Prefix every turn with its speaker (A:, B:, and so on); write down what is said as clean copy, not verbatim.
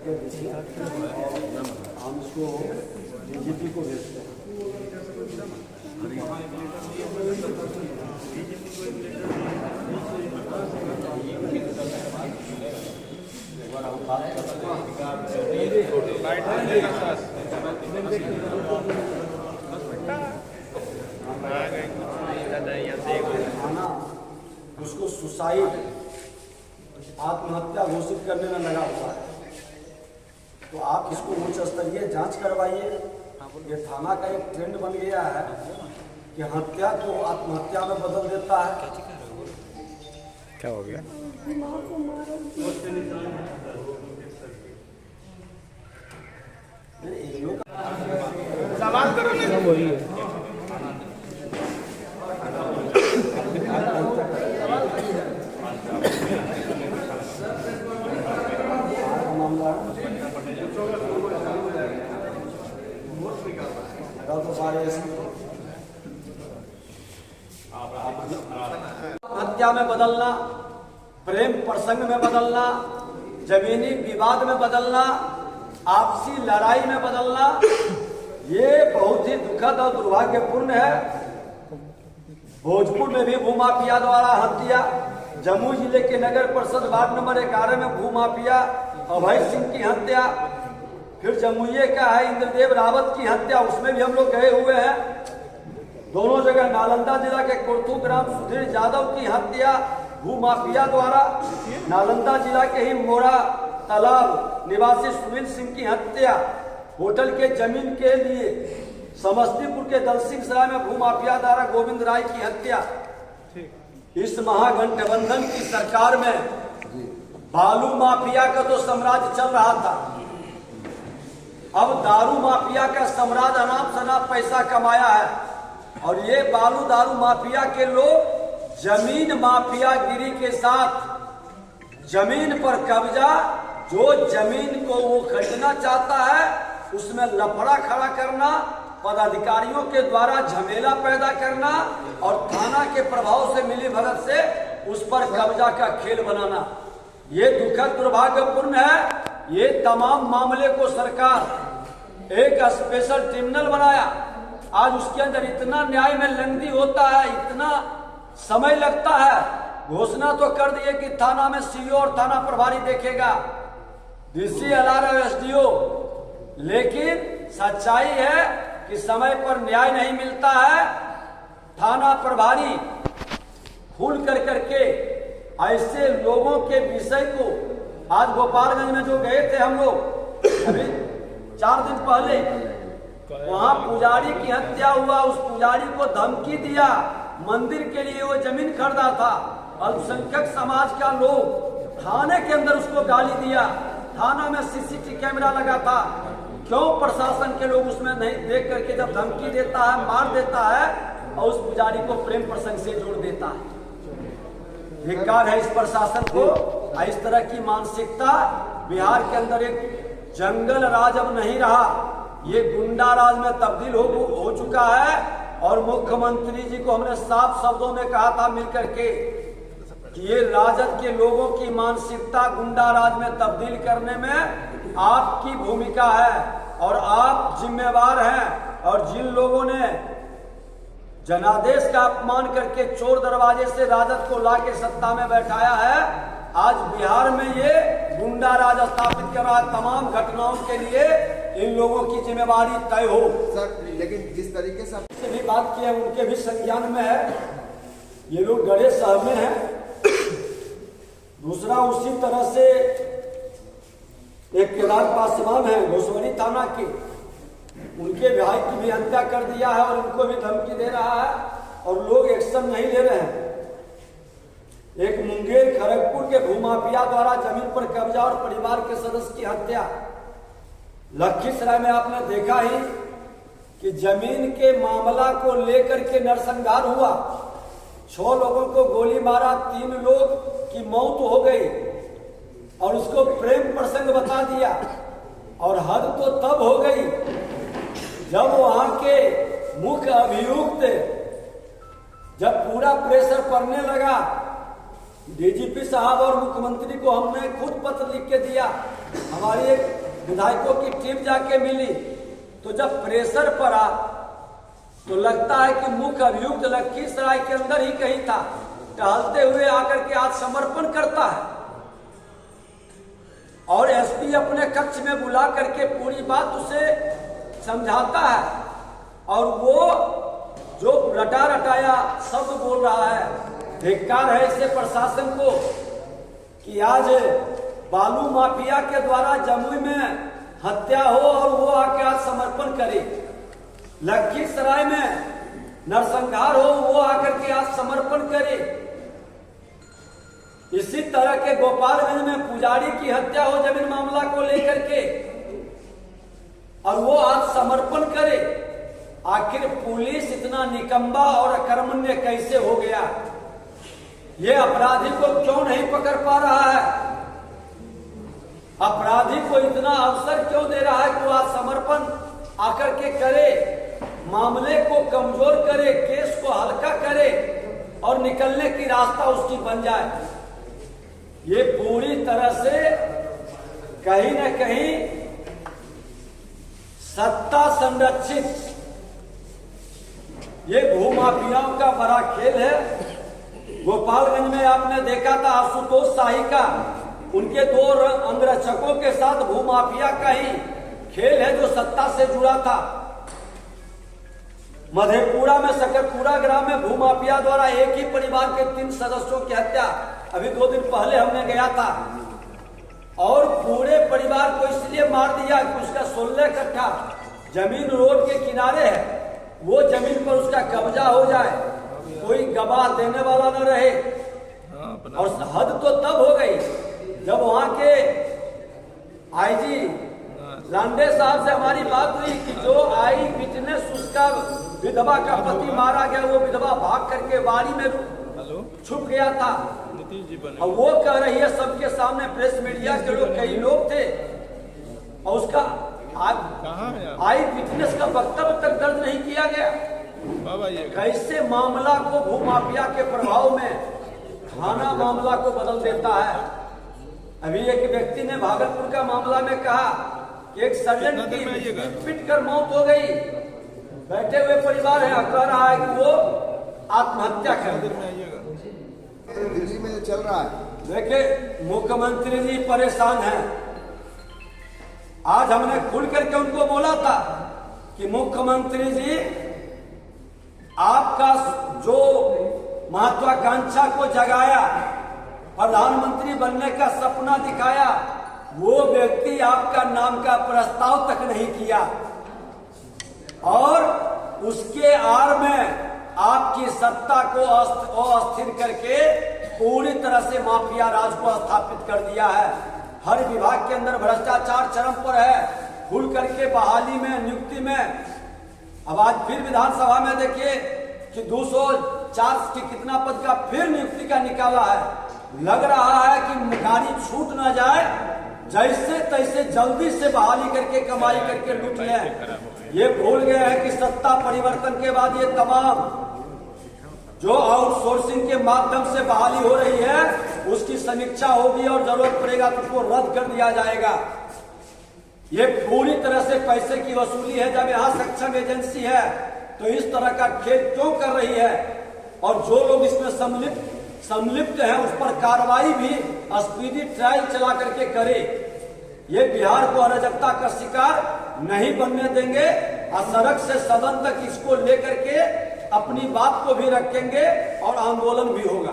A: हम इसको डीजीपी को भेजते हैं। उसको सुसाइड आत्महत्या घोषित करने में लगा हुआ है, तो आप इसको उच्च स्तरीय जांच करवाइए। ये थाना का एक ट्रेंड बन गया है कि हत्या को आत्महत्या में बदल देता है।
B: क्या हो गया?
A: सवाल करो हत्या में बदलना, प्रेम प्रसंग में बदलना, जमीनी विवाद में बदलना, आपसी लड़ाई में बदलना, ये बहुत ही दुखद और दुर्भाग्यपूर्ण है। भोजपुर में भी भूमाफिया द्वारा हत्या, जमुई जिले के नगर परिषद वार्ड नंबर 11 में भूमाफिया अभय सिंह की हत्या, फिर जमुई का है इंद्रदेव रावत की हत्या, उसमें भी हम लोग गए हुए हैं। दोनों जगह नालंदा जिला के कुर्थू ग्राम सुधीर यादव की हत्या भूमाफिया द्वारा, नालंदा जिला के ही मोरा तालाब निवासी सुनील सिंह की हत्या, होटल के जमीन के लिए समस्तीपुर के दलसिंह सराय में भूमाफिया द्वारा गोविंद राय की हत्या। इस महागठबंधन की सरकार में बालू माफिया का तो साम्राज्य चल रहा था, अब दारू माफिया का साम्राज्य अनाप शनाप पैसा कमाया है। और ये बालू दारू माफिया के लोग जमीन माफियागिरी के साथ जमीन पर कब्जा, जो जमीन को वो खरीदना चाहता है उसमें लफड़ा खड़ा करना, पदाधिकारियों के द्वारा झमेला पैदा करना और थाना के प्रभाव से मिली भगत से उस पर कब्जा का खेल बनाना, ये दुखद दुर्भाग्यपूर्ण है। ये तमाम मामले को सरकार एक स्पेशल ट्रिब्यूनल बनाया, आज उसके अंदर इतना न्याय में लंगदी होता है, इतना समय लगता है। घोषणा तो कर दिए कि थाना में सीओ और थाना प्रभारी देखेगा, डीसी एलआरओ एसडीओ, लेकिन सच्चाई है कि समय पर न्याय नहीं मिलता है। थाना प्रभारी खुल कर करके ऐसे लोगों के विषय को, आज गोपालगंज में जो गए थे हम लोग अभी 4 दिन पहले, वहां पुजारी की हत्या हुआ, उस पुजारी को धमकी दिया, मंदिर के लिए वो जमीन खरीदा था, अल्पसंख्यक समाज का लोग थाने के अंदर उसको गाली दिया, थाना में सीसीटीवी कैमरा लगा था। क्यों प्रशासन के लोग उसमें नहीं देख करके जब धमकी देता है, मार देता है और उस पुजारी को प्रेम प्रसंग से जोड़ देता है? धिक्कार है इस प्रशासन को। इस तरह की मानसिकता बिहार के अंदर एक जंगल राज अब नहीं रहा, ये गुंडा राज में तब्दील हो चुका है। और मुख्यमंत्री जी को हमने साफ शब्दों में कहा था मिलकर के कि ये राजद के लोगों की मानसिकता गुंडा राज में तब्दील करने में आपकी भूमिका है और आप जिम्मेवार हैं। और जिन लोगों ने जनादेश का अपमान करके चोर दरवाजे से राजद को लाके सत्ता में बैठाया है, आज बिहार में ये गुंडा राज स्थापित कर रहा है। तमाम घटनाओं के लिए इन लोगों की जिम्मेवारी तय हो।
C: सर, लेकिन जिस तरीके से
A: भी बात की है उनके भी संज्ञान में है, ये लोग गड़े सहमे हैं। दूसरा, उसी तरह से एक केदार पासवान है घोसवरी थाना के, उनके भाई की भी हत्या कर दिया है और उनको भी धमकी दे रहा है और लोग एक्शन नहीं ले रहे हैं। एक मुंगेर खड़गपुर के भूमाफिया द्वारा जमीन पर कब्जा और परिवार के सदस्य की हत्या। लखीसराय में आपने देखा ही कि जमीन के मामला को लेकर के नरसंहार हुआ, 6 लोगों को गोली मारा, 3 लोग की मौत हो गई और उसको प्रेम प्रसंग बता दिया। और हद तो तब हो गई जब वहां के मुख्य अभियुक्त जब पूरा प्रेशर पड़ने लगा डीजीपी साहब और मुख्यमंत्री को हमने खुद पत्र लिख के दिया। हमारी एक विधायकों की टीम जाके मिली, तो जब प्रेशर पड़ा तो लगता है कि मुख्य अभियुक्त लखीसराय के अंदर ही कहीं था, टहलते हुए आकर के आत्मसमर्पण करता है और एसपी अपने कक्ष में बुला करके पूरी बात उसे समझाता है और वो जो रटा रटाया शब्द बोल रहा है। धिक्कार है इससे प्रशासन को कि आज बालू माफिया के द्वारा जमुई में हत्या हो और वो आके आज समर्पण करे, लखीसराय में नरसंहार हो वो आकर के आज समर्पण करे, इसी तरह के गोपालगंज में पुजारी की हत्या हो जमीन मामला को लेकर के और वो आज समर्पण करे। आखिर पुलिस इतना निकम्मा और अकर्मण्य कैसे हो गया? ये अपराधी को क्यों नहीं पकड़ पा रहा है? अपराधी को इतना अवसर क्यों दे रहा है कि वो आज समर्पण आकर के करे, मामले को कमजोर करे, केस को हल्का करे और निकलने की रास्ता उसकी बन जाए? ये पूरी तरह से कहीं न कहीं सत्ता संरक्षित ये भूमाफियाओं का बड़ा खेल है। गोपालगंज में आपने देखा था आशुतोष शाही का, उनके 2 अंगरक्षकों के साथ भूमाफिया का ही खेल है जो सत्ता से जुड़ा था। मधेपुरा में सकरपुरा ग्राम में भूमाफिया द्वारा एक ही परिवार के 3 सदस्यों की हत्या अभी 2 दिन पहले हमने गया था और पूरे परिवार को इसलिए मार दिया कि उसका 16 कट्ठा जमीन रोड के किनारे है, वो जमीन पर उसका कब्जा हो जाए, कोई गवाह देने वाला न रहे। और हद तो तब हो गई जब वहां के आईजी लांडे साहब से हमारी बात हुई कि जो आई विटनेस उसका विधवा का पति मारा गया, वो विधवा भाग करके बाड़ी में छुप गया था और वो कह रही है सबके सामने, प्रेस मीडिया के लोग कई लोग थे और उसका आई विटनेस का वक्तव्य तक दर्ज नहीं किया गया। कैसे मामला को भूमाफिया के प्रभाव में थाना मामला को बदल देता है। अभी एक व्यक्ति ने भागलपुर का मामला में कहा कि एक सर्जन की पिट कर मौत हो गई, बैठे हुए परिवार है कह रहा है कि वो आत्महत्या कर
C: दिल्ली में जो चल रहा है,
A: देखिए मुख्यमंत्री जी परेशान हैं। आज हमने खुल करके उनको बोला था कि मुख्यमंत्री जी आपका जो महत्वाकांक्षा को जगाया, प्रधानमंत्री बनने का सपना दिखाया, वो व्यक्ति आपका नाम का प्रस्ताव तक नहीं किया और उसके आड़ में आपकी सत्ता को अस्थिर करके पूरी तरह से माफिया राज को स्थापित कर दिया है। हर विभाग के अंदर भ्रष्टाचार चरम पर है, खुल करके बहाली में, नियुक्ति में। अब आज फिर विधानसभा में देखिए कि 204 की कितना पद का फिर नियुक्ति का निकाला है। लग रहा है कि गाड़ी छूट ना जाए, जैसे तैसे जल्दी से बहाली करके कमाई करके लूट लें। ये भूल गए हैं कि सत्ता परिवर्तन के बाद ये तमाम जो आउटसोर्सिंग के माध्यम से बहाली हो रही है उसकी समीक्षा होगी और जरूरत पड़ेगा तो उसको रद्द कर दिया जाएगा। ये पूरी तरह से पैसे की वसूली है। जब यहाँ सक्षम एजेंसी है तो इस तरह का खेल क्यों कर रही है? और जो लोग इसमें संलिप्त हैं उस पर कार्रवाई भी स्पीडी ट्रायल चला करके करे। ये बिहार को अराजकता का शिकार नहीं बनने देंगे और सड़क से सदन तक इसको लेकर के अपनी बात को भी रखेंगे और आंदोलन भी होगा।